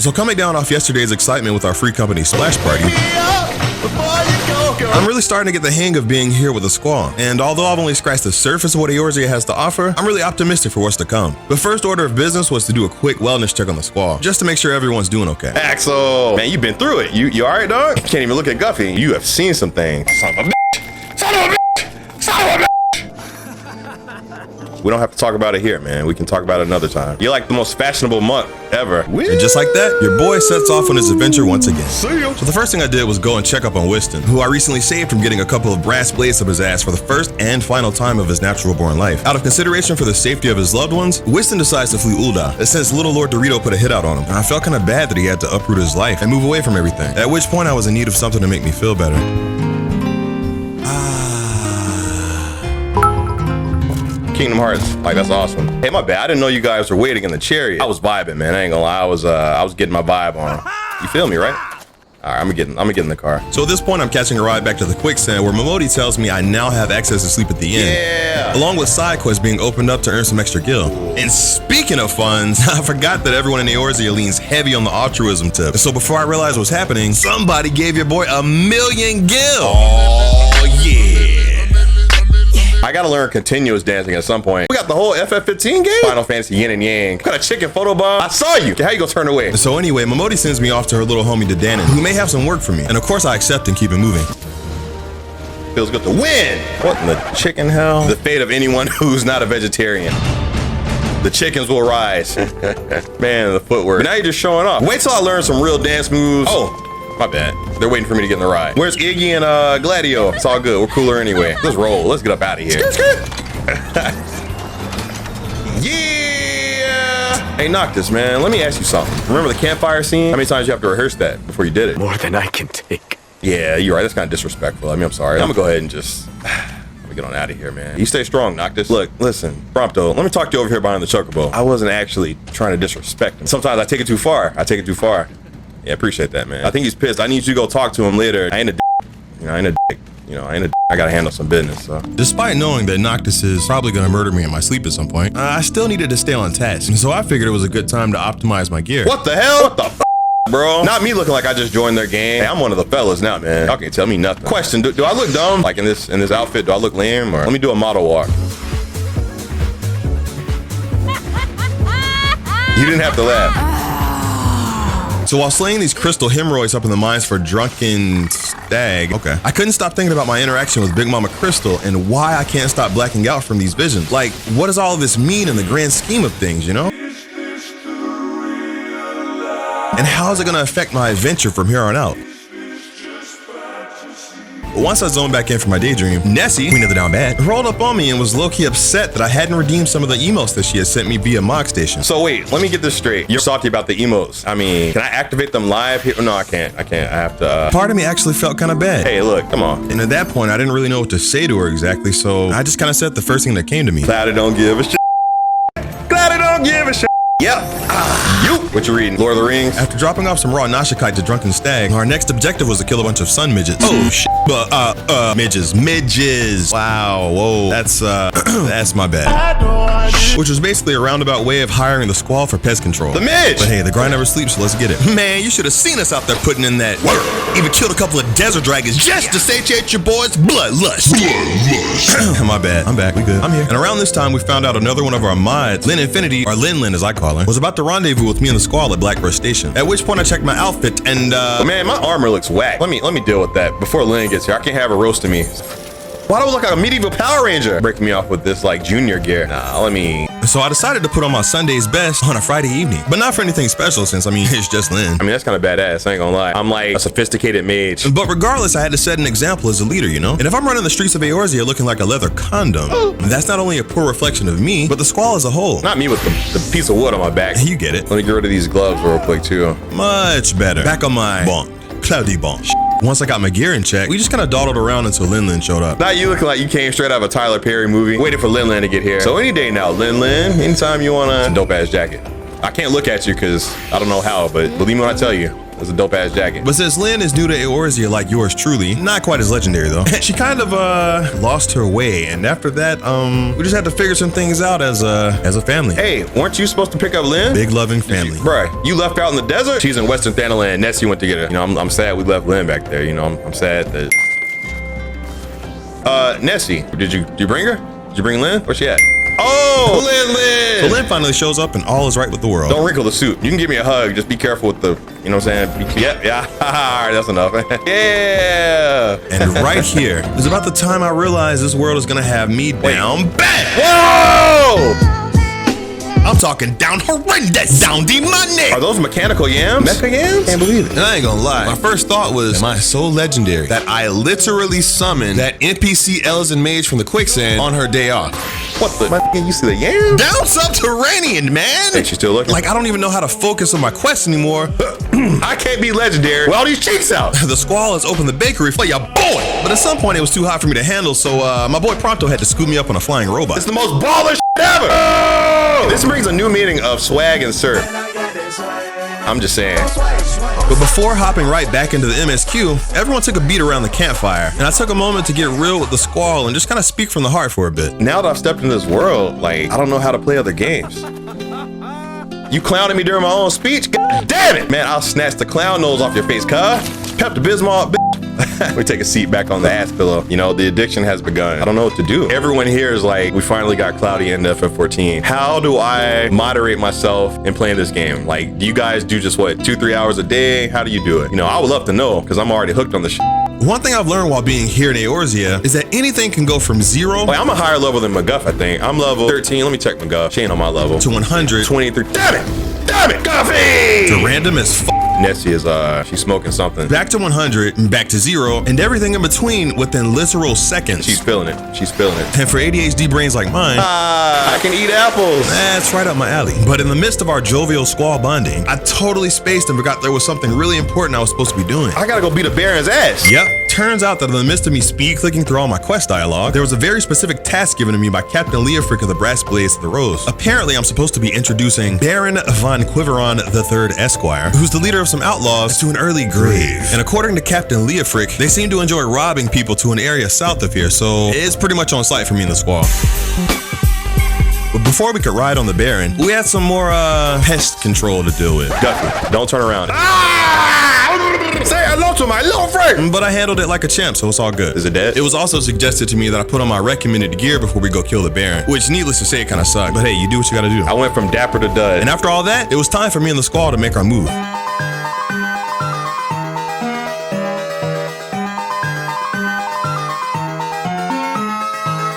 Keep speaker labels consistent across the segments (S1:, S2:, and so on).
S1: So coming down off yesterday's excitement with our free company Splash Party, I'm really starting to get the hang of being here with the Squall. And although I've only scratched the surface of what Eorzea has to offer, I'm really optimistic for what's to come. The first order of business was to do a quick wellness check on the Squall, just to make sure everyone's doing okay.
S2: Axel, man, you've been through it. You all right, dog? You can't even look at Guffy. You have seen some things. Son of a bitch! Son of a bitch! Son of a bitch! We don't have to talk about it here, man. We can talk about it another time. You're like the most fashionable monk ever.
S1: And just like that, your boy sets off on his adventure once again.
S2: See ya.
S1: So the first thing I did was go and check up on Wystan, who I recently saved from getting a couple of brass blades up his ass for the first and final time of his natural born life. Out of consideration for the safety of his loved ones, Wystan decides to flee Ul'dah, since little Lord Dorito put a hit out on him. And I felt kind of bad that he had to uproot his life and move away from everything. At which point I was in need of something to make me feel better.
S2: Kingdom Hearts, like that's awesome. Hey, my bad. I didn't know you guys were waiting in the chariot. I was vibing, man. I ain't gonna lie. I was getting my vibe on. You feel me, right? All right, I'm gonna get in the car.
S1: So at this point, I'm catching a ride back to the quicksand where Momodi tells me I now have access to sleep at the inn.
S2: Yeah.
S1: Along with side quests being opened up to earn some extra gil. And speaking of funds, I forgot that everyone in Eorzea leans heavy on the altruism tip. So before I realized what was happening, somebody gave your boy 1,000,000 gil.
S2: Oh, yeah. I gotta learn continuous dancing at some point. We got the whole FF15 game? Final Fantasy Yin and Yang. Got a chicken photo bomb. I saw you. How you gonna turn away?
S1: So anyway, Momodi sends me off to her little homie Danan, who may have some work for me. And of course I accept and keep it moving.
S2: Feels good to win. What in the chicken hell? The fate of anyone who's not a vegetarian. The chickens will rise. Man, the footwork. But now you're just showing off. Wait till I learn some real dance moves. Oh. My bad. They're waiting for me to get in the ride. Where's Iggy and Gladio? It's all good. We're cooler anyway. Let's roll. Let's get up out of here. Yeah! Hey, Noctis, man. Let me ask you something. Remember the campfire scene? How many times you have to rehearse that before you did it?
S3: More than I can take.
S2: Yeah, you're right. That's kind of disrespectful. I mean, I'm sorry. I'm gonna go ahead and just... Let me get on out of here, man. You stay strong, Noctis. Look, listen, Prompto, let me talk to you over here behind the chocobo. I wasn't actually trying to disrespect him. Sometimes I take it too far. Yeah, appreciate that, man. I think he's pissed. I need you to go talk to him later. I ain't a dick. You know, I ain't a dick. You know, I ain't a dick. I gotta handle some business, so.
S1: Despite knowing that Noctis is probably gonna murder me in my sleep at some point, I still needed to stay on task. And so I figured it was a good time to optimize my gear.
S2: What the hell? What the f, bro? Not me looking like I just joined their game. Hey, I'm one of the fellas now, man. Y'all can't tell me nothing. Question, do I look dumb? Like in this outfit, do I look lame? Or let me do a model walk. You didn't have to laugh.
S1: So while slaying these crystal hemorrhoids up in the mines for drunken stag, I couldn't stop thinking about my interaction with Big Mama Crystal and why I can't stop blacking out from these visions. Like, what does all of this mean in the grand scheme of things, you know? And how is it gonna affect my adventure from here on out? Once I zoned back in for my daydream, Nessie, Queen of the Down Bad, rolled up on me and was low-key upset that I hadn't redeemed some of the emotes that she had sent me via Mog Station.
S2: So wait, let me get this straight. You're salty about the emotes. I mean, can I activate them live here? No, I can't. I have to.
S1: Part of me actually felt kind of bad.
S2: Hey, look, come on.
S1: And at that point, I didn't really know what to say to her exactly, so I just kind of said the first thing that came to me.
S2: Cloudie don't give a shit. Cloudie don't give a shit. Yep. You. What you reading? Lord of the Rings?
S1: After dropping off some raw Nashikite to Drunken Stag, our next objective was to kill a bunch of sun midgets. Oh shit. Midges. Wow. Whoa. That's that's my bad. Which was basically a roundabout way of hiring the Squall for pest control.
S2: The midge.
S1: But hey, the grind never sleeps, so let's get it. Man, you should have seen us out there putting in that work. Even killed a couple of desert dragons just to satiate your boys' bloodlust. My bad. I'm back. We good. I'm here. And around this time, we found out another one of our mods, Lin Infinity, or Lin as I call her, was about to rendezvous with me and the Squall at Blackbird Station. At which point I checked my outfit and
S2: man, my armor looks whack. Let me deal with that before Lin gets here. I can't have her roasting me. Why do I look like a medieval Power Ranger? Breaking me off with this like junior gear. Nah, let me.
S1: So I decided to put on my Sunday's best on a Friday evening, but not for anything special since, I mean, it's just Lin.
S2: I mean, that's kind of badass, I ain't gonna lie. I'm like a sophisticated mage.
S1: But regardless, I had to set an example as a leader, you know? And if I'm running the streets of Eorzea looking like a leather condom, that's not only a poor reflection of me, but the Squall as a whole.
S2: Not me with the piece of wood on my back.
S1: You get it.
S2: Let me get rid of these gloves real quick too.
S1: Much better. Back on my bond. Cloudie bond. Once I got my gear in check, we just kind of dawdled around until Lin showed up.
S2: Now you looking like you came straight out of a Tyler Perry movie, waiting for Lin to get here. So any day now, Lin, anytime you want a dope ass jacket. I can't look at you because I don't know how, but believe me when I tell you, It's a dope ass jacket.
S1: But since Lynn is new to Eorzea like yours truly, not quite as legendary though, she kind of lost her way, and after that, we just had to figure some things out as a family.
S2: Hey, weren't you supposed to pick up Lynn?
S1: Big loving family.
S2: Bruh, you left out in the desert? She's in Western Thanaland. Nessie went to get her. You know, I'm sad we left Lynn back there. You know, I'm sad that. Nessie, did you bring her? Did you bring Lynn? Where's she at? Oh, Lynn!
S1: So Lynn finally shows up and all is right with the world.
S2: Don't wrinkle the suit. You can give me a hug. Just be careful with the, you know what I'm saying? Yep, yeah. All right, that's enough. Yeah.
S1: And right here is about the time I realized this world is gonna have me down bad.
S2: Whoa!
S1: I'm talking down horrendous, down demonic.
S2: Are those mechanical yams? Mecha yams?
S1: Can't believe it. And I ain't gonna lie. My first thought was, am I so legendary that I literally summoned that NPC Elezen mage from the quicksand on her day off?
S2: What the? You see the yam?
S1: Down subterranean, man.
S2: Hey, she still looking?
S1: Like, I don't even know how to focus on my quest anymore.
S2: I can't be legendary with all these cheeks out.
S1: The Squall has opened the bakery for ya boy. But at some point, it was too hot for me to handle, so my boy Pronto had to scoop me up on a flying robot.
S2: It's the most baller shit ever. Oh! This brings a new meaning of swag and surf. I'm just saying.
S1: But before hopping right back into the MSQ, everyone took a beat around the campfire, and I took a moment to get real with the Squall and just kind of speak from the heart for a bit.
S2: Now that I've stepped into this world, like, I don't know how to play other games. You clowning me during my own speech? God damn it! Man, I'll snatch the clown nose off your face, cuz. Pepto-Bismol, we take a seat back on the ass pillow. You know, the addiction has begun. I don't know what to do. Everyone here is like, we finally got Cloudie into FF14. How do I moderate myself in playing this game? Like, do you guys do just what, 2-3 hours a day? How do you do it? You know, I would love to know, because I'm already hooked on the shit.
S1: One thing I've learned while being here in Eorzea is that anything can go from 0
S2: Like, I'm a higher level than McGuff, I think. I'm level 13. Let me check McGuff. She ain't on my level.
S1: to 100
S2: 23. Damn it! Damn it! Guffy!
S1: to random as f.
S2: Nessie is, she's smoking something.
S1: Back to 100 and back to 0 and everything in between within literal seconds.
S2: She's feeling it. She's feeling it.
S1: And for ADHD brains like mine,
S2: I can eat apples.
S1: that's right up my alley. But in the midst of our jovial Squall bonding, I totally spaced and forgot there was something really important I was supposed to be doing.
S2: I gotta go beat a Baron's ass.
S1: Yep. Turns out that in the midst of me speed clicking through all my quest dialogue, there was a very specific task given to me by Captain Leofric of the Brass Blades of the Rose. Apparently, I'm supposed to be introducing Baron von Quiveron III Esquire, who's the leader of some outlaws, to an early grave. And according to Captain Leofric, they seem to enjoy robbing people to an area south of here, so it's pretty much on site for me in the Squall. But before we could ride on the Baron, we had some more pest control to deal with.
S2: Guffy, don't turn around. Say hello to my little friend.
S1: But I handled it like a champ, so it's all good.
S2: Is it dead?
S1: It was also suggested to me that I put on my recommended gear before we go kill the Baron, which needless to say, it kind of sucked. But hey, you do what you gotta do.
S2: I went from dapper to dud.
S1: And after all that, it was time for me and the Squall to make our move.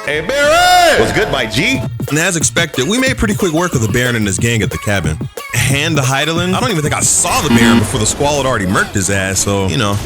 S2: Hey, Baron! What's good, my G?
S1: And as expected, we made pretty quick work of the Baron and his gang at the cabin. Hand to Heidelin, I don't even think I saw the Baron before the Squall had already murked his ass, so, you know.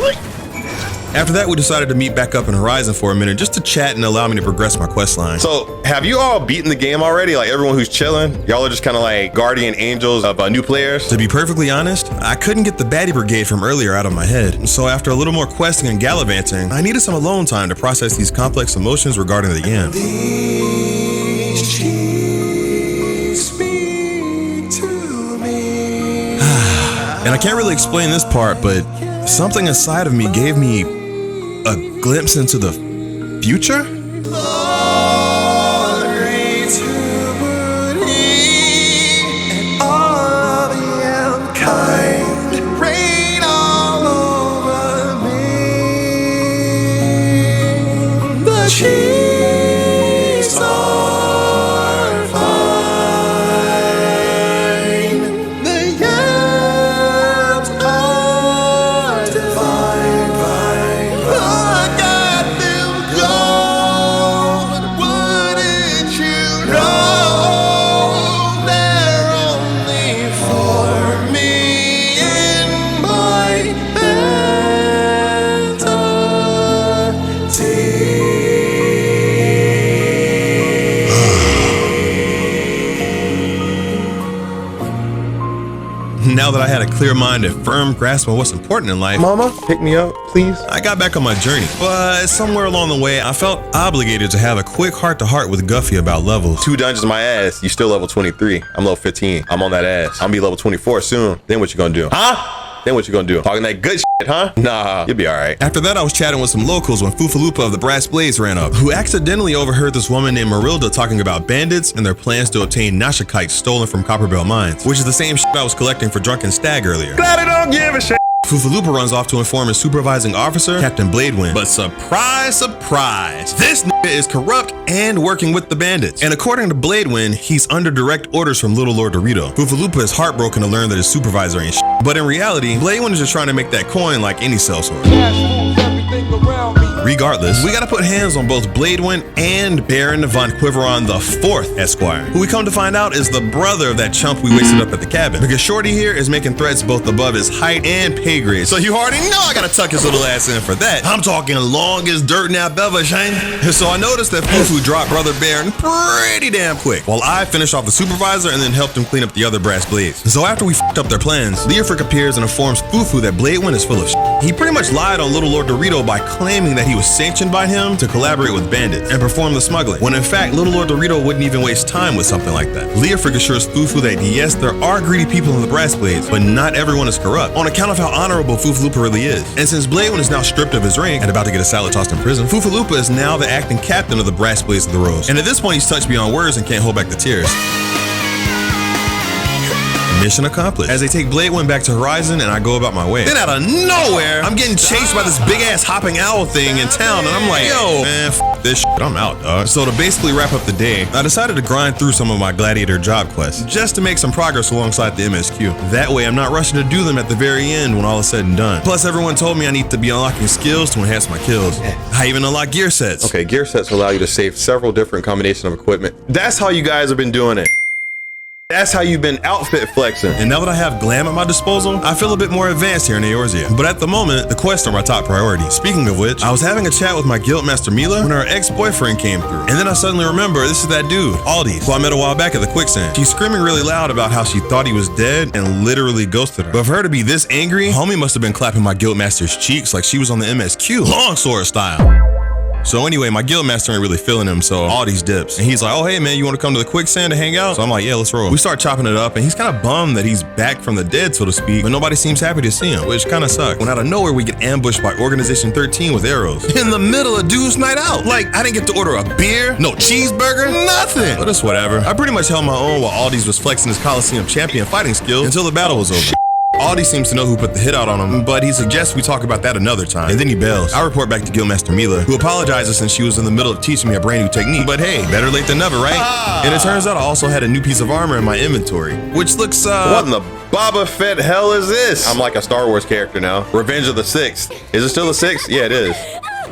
S1: After that, we decided to meet back up in Horizon for a minute just to chat and allow me to progress my quest line.
S2: So, have you all beaten the game already? Like, everyone who's chilling? Y'all are just kind of like guardian angels of new players?
S1: To be perfectly honest, I couldn't get the baddie brigade from earlier out of my head. So after a little more questing and gallivanting, I needed some alone time to process these complex emotions regarding the yam.
S3: These cheeks speak to me.
S1: And I can't really explain this part, but something inside of me gave me a glimpse into the future?
S3: Glory to Buddhi and all the kind reign all over me. The cheeks are fine. The yams are divine. Look at them go. Wouldn't you know they're only for me in my
S1: Now that I had a clear mind and firm grasp on what's important in life,
S2: Mama, pick me up, please.
S1: I got back on my journey. But somewhere along the way, I felt obligated to have a quick heart-to-heart with Guffy about levels.
S2: 2 dungeons my ass. You still level 23. I'm level 15. I'm on that ass. I'm gonna be level 24 soon. Then what you gonna do? Huh? Then what you gonna do? Talking that good shit, huh? Nah, you'll be all right.
S1: After that, I was chatting with some locals when Fufalupa of the Brass Blades ran up, who accidentally overheard this woman named Marilda talking about bandits and their plans to obtain Nashikites stolen from Copperbell Mines, which is the same shit I was collecting for Drunken Stag earlier.
S2: Glad I don't give a shit.
S1: Fufalupa runs off to inform his supervising officer, Captain Bladewind. But surprise, surprise, this nigga is corrupt and working with the bandits. And according to Bladewind, he's under direct orders from Little Lord Dorito. Fufalupa is heartbroken to learn that his supervisor ain't shit. But in reality, Bladewind is just trying to make that coin like any sellsword. Regardless, we gotta put hands on both Bladewind and Baron von Quiveron the Fourth Esquire, who we come to find out is the brother of that chump we wasted up at the cabin. Because Shorty here is making threats both above his height and pay grade. So you already know I gotta tuck his little ass in for that. I'm talking long as dirt now, ever, Shane. So I noticed that Fufu dropped Brother Baron pretty damn quick, while I finished off the supervisor and then helped him clean up the other brass blades. So after we f***ed up their plans, Leofric appears and informs Fufu that Bladewind is full of shit. He pretty much lied on Little Lord Dorito by claiming that he was sanctioned by him to collaborate with bandits and perform the smuggling, when in fact Little Lord Dorito wouldn't even waste time with something like that. Leofric assures Fufu that yes, there are greedy people in the Brass Blades, but not everyone is corrupt, on account of how honorable Fufalupa really is. And since Bladewind is now stripped of his rank and about to get a salad tossed in prison, Fufalupa is now the acting captain of the Brass Blades of the Rose. And at this point he's touched beyond words and can't hold back the tears. Mission accomplished, as they take Bladewind back to Horizon and I go about my way. Then out of nowhere, I'm getting chased by this big ass hopping owl thing in town and I'm like, yo, man, f this shit, I'm out, dog. So to basically wrap up the day, I decided to grind through some of my gladiator job quests, just to make some progress alongside the MSQ. That way I'm not rushing to do them at the very end when all is said and done. Plus everyone told me I need to be unlocking skills to enhance my kills. I even unlock gear sets.
S2: Okay, gear sets allow you to save several different combinations of equipment. That's how you guys have been doing it. That's how you've been outfit flexing.
S1: And now that I have glam at my disposal, I feel a bit more advanced here in Eorzea. But at the moment, the quests are my top priority. Speaking of which, I was having a chat with my guildmaster Mila when her ex-boyfriend came through. And then I suddenly remember this is that dude, Aldi, who I met a while back at the quicksand. She's screaming really loud about how she thought he was dead and literally ghosted her. But for her to be this angry, homie must have been clapping my guildmaster's cheeks like she was on the MSQ, longsword style. So anyway, my guildmaster ain't really feeling him, so all these dips. And he's like, oh, hey man, you wanna come to the quicksand to hang out? So I'm like, yeah, let's roll. We start chopping it up and he's kind of bummed that he's back from the dead, so to speak, but nobody seems happy to see him, which kind of sucks. When out of nowhere, we get ambushed by Organization 13 with arrows. In the middle of dude's night out. Like, I didn't get to order a beer, no cheeseburger, nothing. But it's whatever. I pretty much held my own while Aldi's was flexing his Coliseum champion fighting skills until the battle was over. Aldi seems to know who put the hit out on him, but he suggests we talk about that another time. And then he bails. I report back to Guildmaster Mila, who apologizes since she was in the middle of teaching me a brand new technique. But hey, better late than never, right? And it turns out I also had a new piece of armor in my inventory, which looks,
S2: What in the Boba Fett hell is this? I'm like a Star Wars character now. Revenge of the Sixth. Is it still the Sixth? Yeah, it is.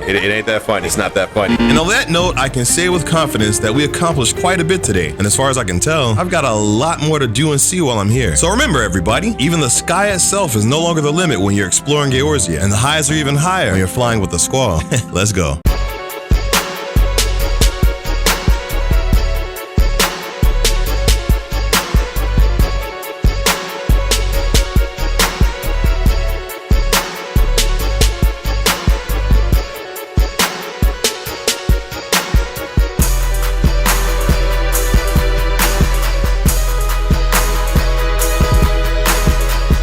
S2: It ain't that funny. It's not that funny.
S1: And on that note, I can say with confidence that we accomplished quite a bit today. And as far as I can tell, I've got a lot more to do and see while I'm here. So remember everybody, even the sky itself is no longer the limit when you're exploring Eorzea, and the highs are even higher when you're flying with the Squall. Let's go.